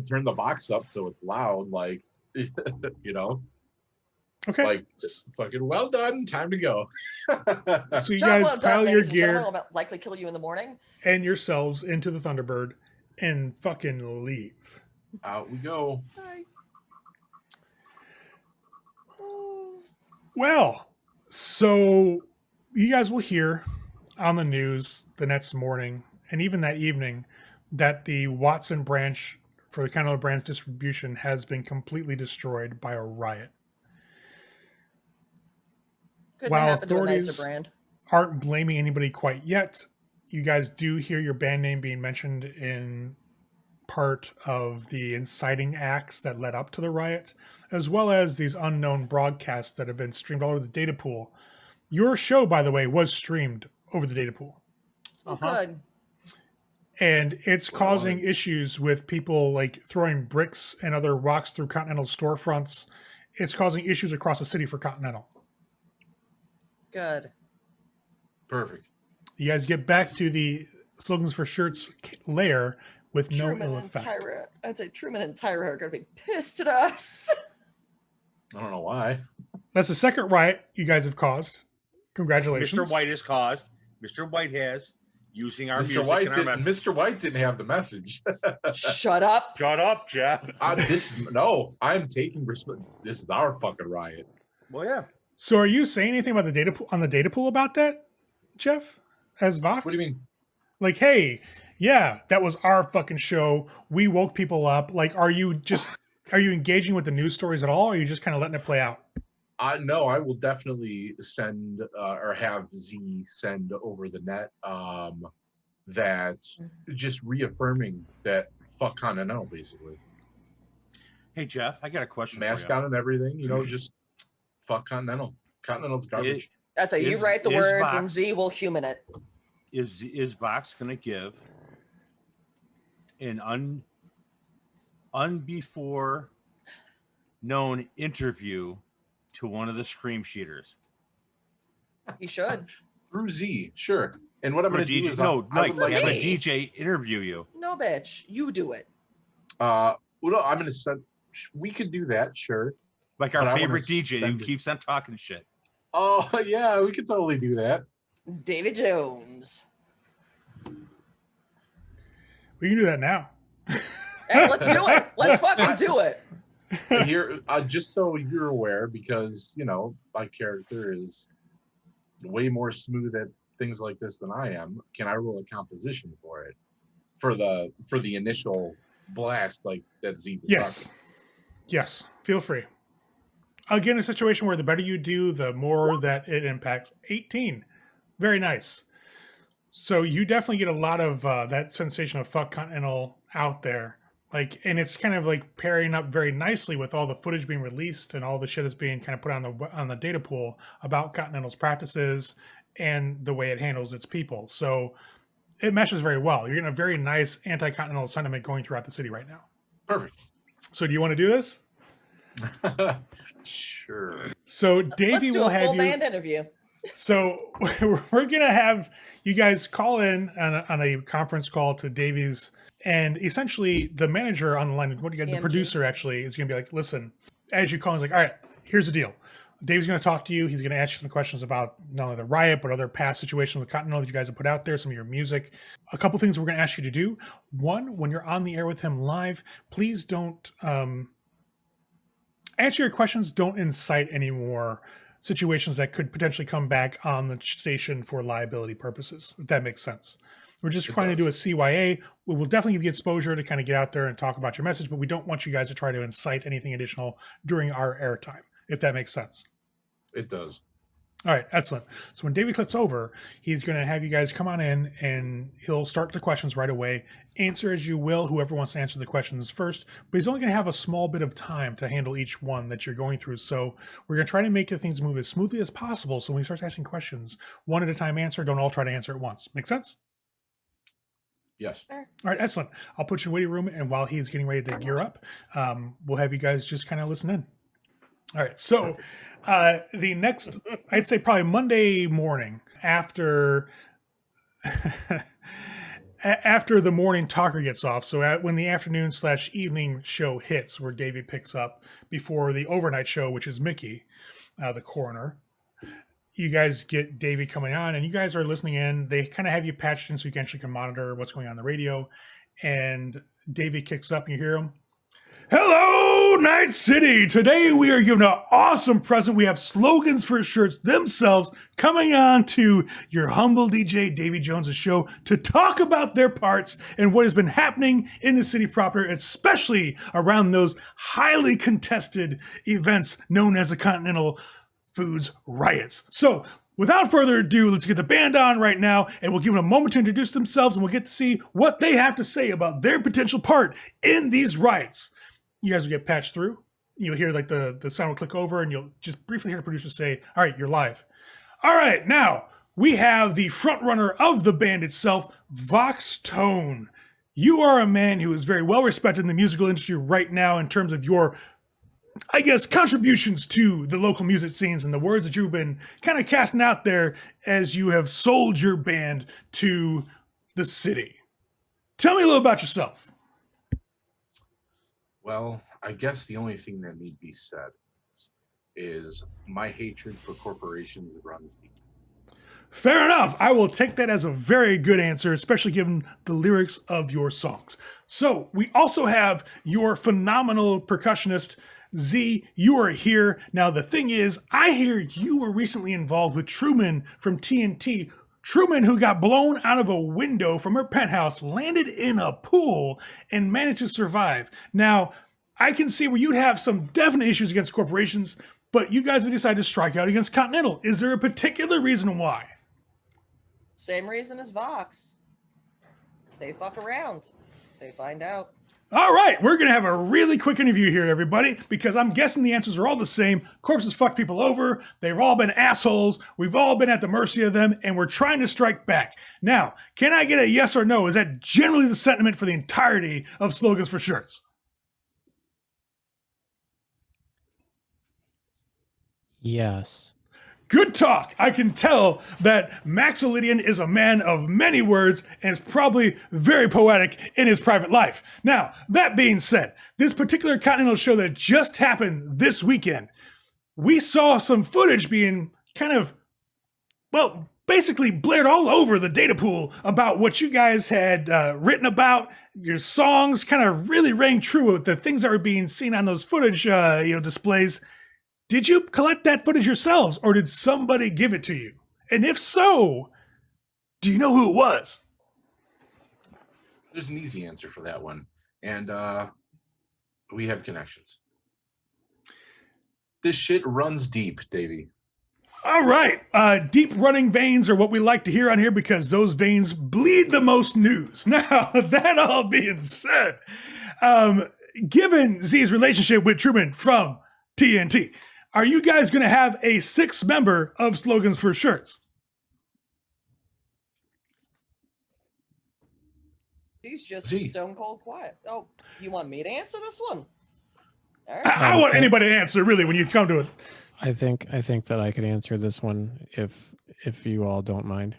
turn the box up so it's loud, like Okay. like fucking well done, time to go. So you Job guys well done, pile your ladies and gentlemen. gear Will likely kill you in the morning. and yourselves into the Thunderbird and fucking leave. Out we go. Bye. Well, so you guys will hear on the news the next morning and even that evening that the Watson branch for the Continental Brands distribution has been completely destroyed by a riot. Couldn't While happen to a nicer authorities brand. aren't blaming anybody quite yet, you guys do hear your band name being mentioned in part of the inciting acts that led up to the riot, as well as these unknown broadcasts that have been streamed all over the data pool. Your show, by the way, was streamed over the data pool. Oh, good. And it's causing issues with people like throwing bricks and other rocks through Continental storefronts. It's causing issues across the city for Continental. Good. Perfect. You guys get back to the slogans for shirts layer with no Truman ill and effect. Tyra. I'd say Truman and Tyra are going to be pissed at us. I don't know why. That's the second riot you guys have caused. Congratulations. Mr. White has caused. Mr. White has using our Mr. music White and our didn't. message. Mr. White didn't have the message. Shut up. Shut up, Jeff. No, I'm taking resp- This is our fucking riot. Well, yeah. So are you saying anything about the data pool on the data pool about that, Jeff? As Vox? What do you mean? Like, hey, yeah, that was our fucking show. We woke people up. Like, are you engaging with the news stories at all? Or are you just kind of letting it play out? No, I will definitely send or have Z send over the net that just reaffirming that fuck Continental, basically. Hey, Jeff, I got a question Mask for you. on and everything, just fuck Continental. Continental's garbage. That's how you Is- write the is words Vox- and Z will human it. Is Vox going to give an unbefore known interview to one of the Scream Sheeters? He should. Through Z, sure. And what I'm going to do is I would have like a me. DJ interview you. No, bitch. You do it. well, no, I'm going to send. We could do that, sure. Like But I our wanna favorite DJ who send it- keeps on talking shit. Oh yeah, we could totally do that. David Jones. We can do that now. Hey, let's do it. Let's fucking do it. Here, just so you're aware, because my character is way more smooth at things like this than I am. Can I roll a composition for it for the initial blast like that Z? was Yes, feel free. Again, a situation where the better you do, the more that it impacts. 18. Very nice. So you definitely get a lot of that sensation of fuck Continental out there. And it's kind of like pairing up very nicely with all the footage being released and all the shit that's being kind of put on the data pool about Continental's practices and the way it handles its people. So it meshes very well. You're getting a very nice anti-Continental sentiment going throughout the city right now. Perfect. So do you want to do this? Sure. So Davey Let's do will a have full you. band interview. So we're gonna have you guys call in on a conference call to Davies, and essentially the manager on the line, what do you got? The EMG. producer actually is gonna be like, listen, as you call, he's like, all right, here's the deal. Dave's gonna talk to you. He's gonna ask you some questions about not only the riot but other past situations with Continental that you guys have put out there, some of your music. A couple things we're gonna ask you to do. One, when you're on the air with him live, please don't answer your questions. Don't incite any more situations that could potentially come back on the station for liability purposes, if that makes sense. We're just trying to do a CYA. We will definitely give you exposure to kind of get out there and talk about your message, but we don't want you guys to try to incite anything additional during our airtime, if that makes sense. It does. All right, excellent. So when David clicks over, he's going to have you guys come on in, and he'll start the questions right away. Answer as you will, whoever wants to answer the questions first, but he's only going to have a small bit of time to handle each one that you're going through. So we're going to try to make the things move as smoothly as possible. So when he starts asking questions, one at a time answer, don't all try to answer at once. Make sense? Yes. All right, excellent. I'll put you in the waiting room, and while he's getting ready to gear up, we'll have you guys just kind of listen in. All right, so the next, I'd say probably Monday morning after after the morning talker gets off. So when the afternoon/evening show hits, where Davey picks up before the overnight show, which is Mickey, the coroner. You guys get Davey coming on, and you guys are listening in. They kind of have you patched in so you actually can monitor what's going on the radio. And Davey kicks up, and you hear him. Hello, Night City! Today we are giving an awesome present. We have slogans for shirts themselves coming on to your humble DJ Davy Jones' show to talk about their parts and what has been happening in the city proper, especially around those highly contested events known as the Continental Foods riots. So, without further ado, let's get the band on right now, and we'll give them a moment to introduce themselves, and we'll get to see what they have to say about their potential part in these riots. You guys will get patched through. You'll hear like the sound will click over, and you'll just briefly hear the producer say, "All right, you're live." All right, now we have the front runner of the band itself, Vox Tone. You are a man who is very well respected in the musical industry right now in terms of your, I guess, contributions to the local music scenes and the words that you've been kind of casting out there as you have sold your band to the city. Tell me a little about yourself. Well, I guess the only thing that need be said is my hatred for corporations runs deep. Fair enough. I will take that as a very good answer, especially given the lyrics of your songs. So we also have your phenomenal percussionist, Z. You are here. Now, the thing is, I hear you were recently involved with Truman from TNT. Truman, who got blown out of a window from her penthouse, landed in a pool and managed to survive. Now, I can see where you'd have some definite issues against corporations, but you guys have decided to strike out against Continental. Is there a particular reason why? Same reason as Vox. They fuck around. They find out. All right, we're going to have a really quick interview here, everybody, because I'm guessing the answers are all the same. Corpses fuck people over. They've all been assholes. We've all been at the mercy of them, and we're trying to strike back. Now, can I get a yes or no? Is that generally the sentiment for the entirety of Slogans for Shirts? Yes. Good talk. I can tell that Max Olidian is a man of many words and is probably very poetic in his private life. Now, that being said, this particular Continental show that just happened this weekend, we saw some footage being kind of, well, basically blared all over the data pool about what you guys had written about. Your songs kind of really rang true with the things that were being seen on those footage displays. Did you collect that footage yourselves, or did somebody give it to you? And if so, do you know who it was? There's an easy answer for that one. And we have connections. This shit runs deep, Davey. All right. Deep running veins are what we like to hear on here because those veins bleed the most news. Now, that all being said, given Z's relationship with Truman from TNT, are you guys going to have a sixth member of Slogans for Shirts? He's just Z. stone cold quiet. Oh, you want me to answer this one? All right. I want anybody to answer, really, when you come to it. I think that I could answer this one if you all don't mind.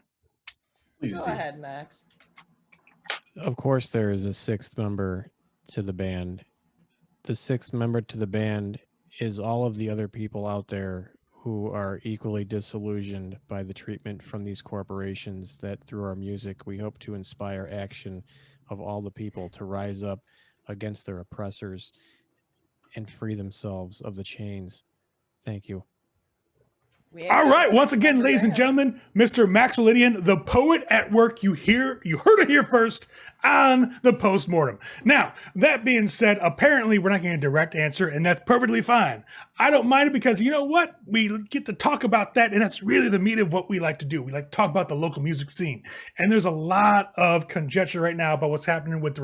Please Go do. ahead, Max. Of course, there is a sixth member to the band. The sixth member to the band is all of the other people out there who are equally disillusioned by the treatment from these corporations that through our music, we hope to inspire action of all the people to rise up against their oppressors and free themselves of the chains. Thank you. All right, once again, ladies and gentlemen, Mr. Max Olidian, the poet at work. You heard it here first on the postmortem. Now, that being said, apparently we're not getting a direct answer, and that's perfectly fine. I don't mind it because you know what? We get to talk about that, and that's really the meat of what we like to do. We like to talk about the local music scene, and there's a lot of conjecture right now about what's happening with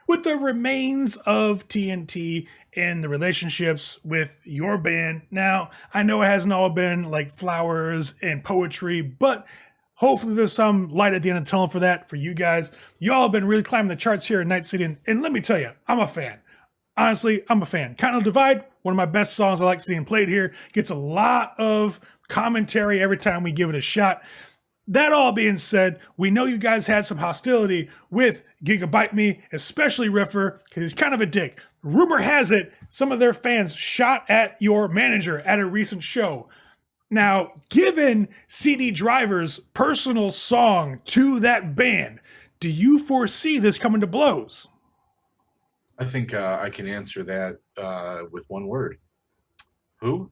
with the remains of TNT and the relationships with your band. Now, I know it hasn't all been like flowers and poetry, but hopefully there's some light at the end of the tunnel for that, for you guys. Y'all have been really climbing the charts here in Night City, and let me tell you, I'm a fan. Honestly, I'm a fan. Continental Divide, one of my best songs I like seeing played here, gets a lot of commentary every time we give it a shot. That all being said, we know you guys had some hostility with Gigabyte Me, especially Riffer, because he's kind of a dick. Rumor has it some of their fans shot at your manager at a recent show. Now, given CD Driver's personal song to that band, do you foresee this coming to blows? I think I can answer that with one word. Who?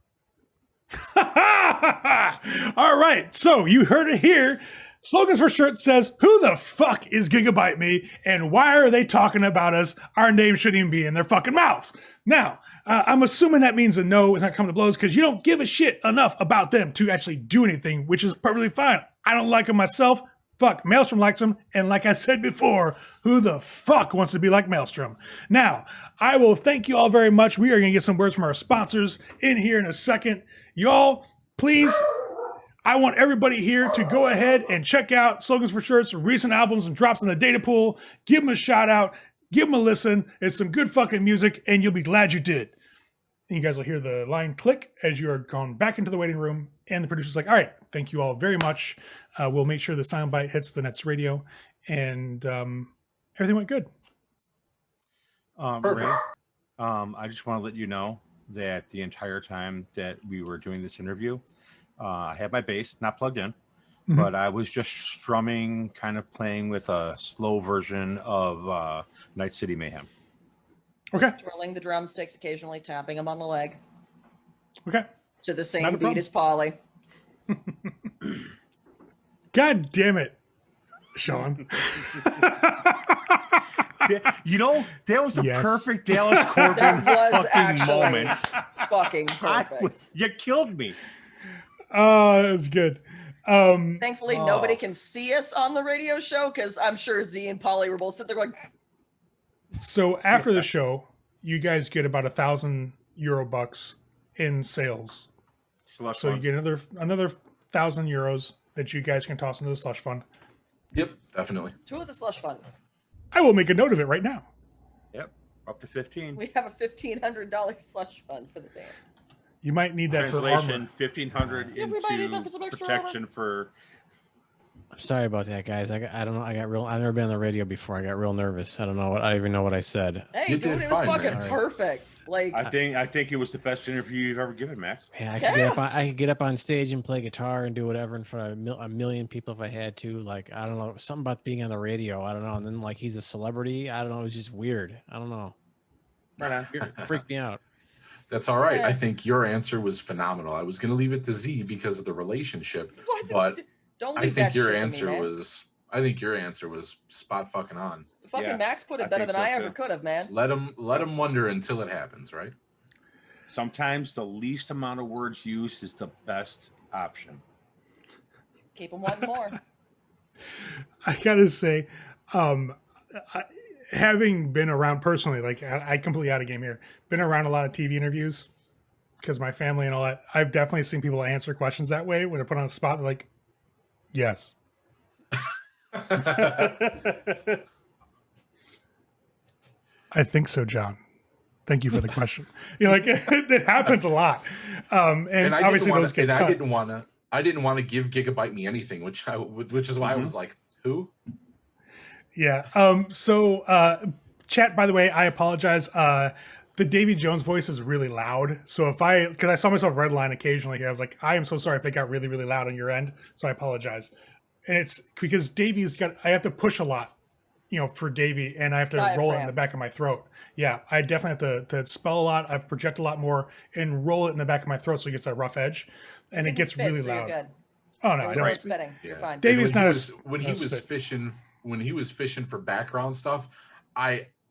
All right, so you heard it here. Slogans for Shirts says, who the fuck is Gigabyte Me and why are they talking about us? Our name shouldn't even be in their fucking mouths. Now, I'm assuming that means a no is not coming to blows because you don't give a shit enough about them to actually do anything, which is perfectly fine. I don't like them myself. Fuck, Maelstrom likes them. And like I said before, who the fuck wants to be like Maelstrom? Now, I will thank you all very much. We are going to get some words from our sponsors in here in a second. Y'all, please, I want everybody here to go ahead and check out Slogans for Shirts, recent albums and drops in the data pool. Give them a shout out. Give them a listen. It's some good fucking music, and you'll be glad you did. And you guys will hear the line click as you are gone back into the waiting room. And the producer's like, all right, thank you all very much. We'll make sure the soundbite hits the Nets radio. And everything went good. Perfect. Ray, I just want to let you know that the entire time that we were doing this interview, I had my bass not plugged in, but I was just strumming, kind of playing with a slow version of Night City Mayhem. Okay. Twirling the drumsticks, occasionally tapping them on the leg Okay. to the Not same a beat problem. as Polly. God damn it, Sean. You know, that was a Yes. perfect Dallas Corbin That was fucking actually moment. fucking perfect. You killed me. Oh, that was good. Thankfully, Oh. nobody can see us on the radio show because I'm sure Z and Polly were both sitting there going, So after the show, you guys get about €1,000 in sales. Slush So you fund. get another €1,000 that you guys can toss into the slush fund. Yep, definitely. to the slush fund. I will make a note of it right now. Yep, up to 15. We have a $1,500 slush fund for the band. You might need that for Translation, armor. 1,500 Yeah, we might need that for into some extra protection for. I'm sorry about that, guys. I don't know. I've never been on the radio before. I got real nervous. I don't even know what I said. Hey, You dude, did it was fine, fucking man. perfect. Like, I think it was the best interview you've ever given, Max. Man, I could get up on stage and play guitar and do whatever in front of a million people if I had to. Like, I don't know, something about being on the radio. I don't know. And then like he's a celebrity. I don't know. It was just weird. I don't know. Right on. It freaked me out. That's all right. Yeah. I think your answer was phenomenal. I was going to leave it to Z because of the relationship, what? but Don't I leave think that your shit answer to me, man. was. I think your answer was spot fucking on. Fucking Yeah, Max put I it better think than so, I ever too. could have, man. Let him wonder until it happens, right? Sometimes the least amount of words used is the best option. Keep them wanting more. I gotta say, having been around personally, like I completely out of game here, been around a lot of TV interviews because my family and all that. I've definitely seen people answer questions that way when they're put on the spot. They're like, yes. I think so, John. Thank you for the question. Like it happens a lot, and I obviously didn't those get wanna, cut. I didn't want to give Gigabyte Me anything, which is why I was like, who? Yeah. Chat, by the way, I apologize. The Davy Jones voice is really loud. So because I saw myself redline occasionally here, I was like, I am so sorry if it got really, really loud on your end. So I apologize. And it's because I have to push a lot, for Davy, and I have to roll it in Diaphragm. the back of my throat. Yeah, I definitely have to spell a lot. I've project a lot more and roll it in the back of my throat so it gets that rough edge. And it Didn't gets spit, really so you're loud. good. Oh, no, It I was don't right spit. spitting. You're Yeah. fine. Davy's when not he was, when he not was spit. fishing for background stuff,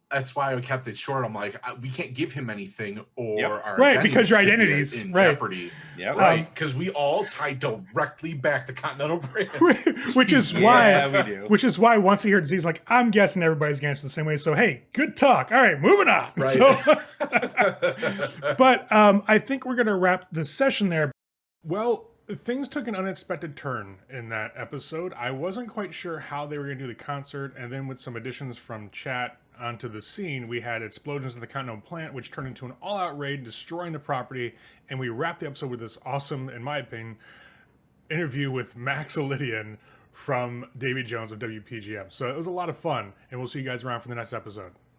that's why I kept it short. I'm like, we can't give him anything, or Yep. our Right, because your identities could be identities, in right. jeopardy, Yep. right? Because we all tie directly back to Continental Brand. which is Yeah, why we do. Which is why once he heard disease, like, I'm guessing everybody's gonna answer the same way. So hey, good talk. All right, moving on. Right. So, but I think we're gonna wrap this session there. Well, things took an unexpected turn in that episode. I wasn't quite sure how they were gonna do the concert, and then with some additions from chat onto the scene, we had explosions in the Continental plant, which turned into an all-out raid, destroying the property, and we wrapped the episode with this awesome, in my opinion, interview with Max Olidian from Davy Jones of WPGM. So it was a lot of fun, and we'll see you guys around for the next episode.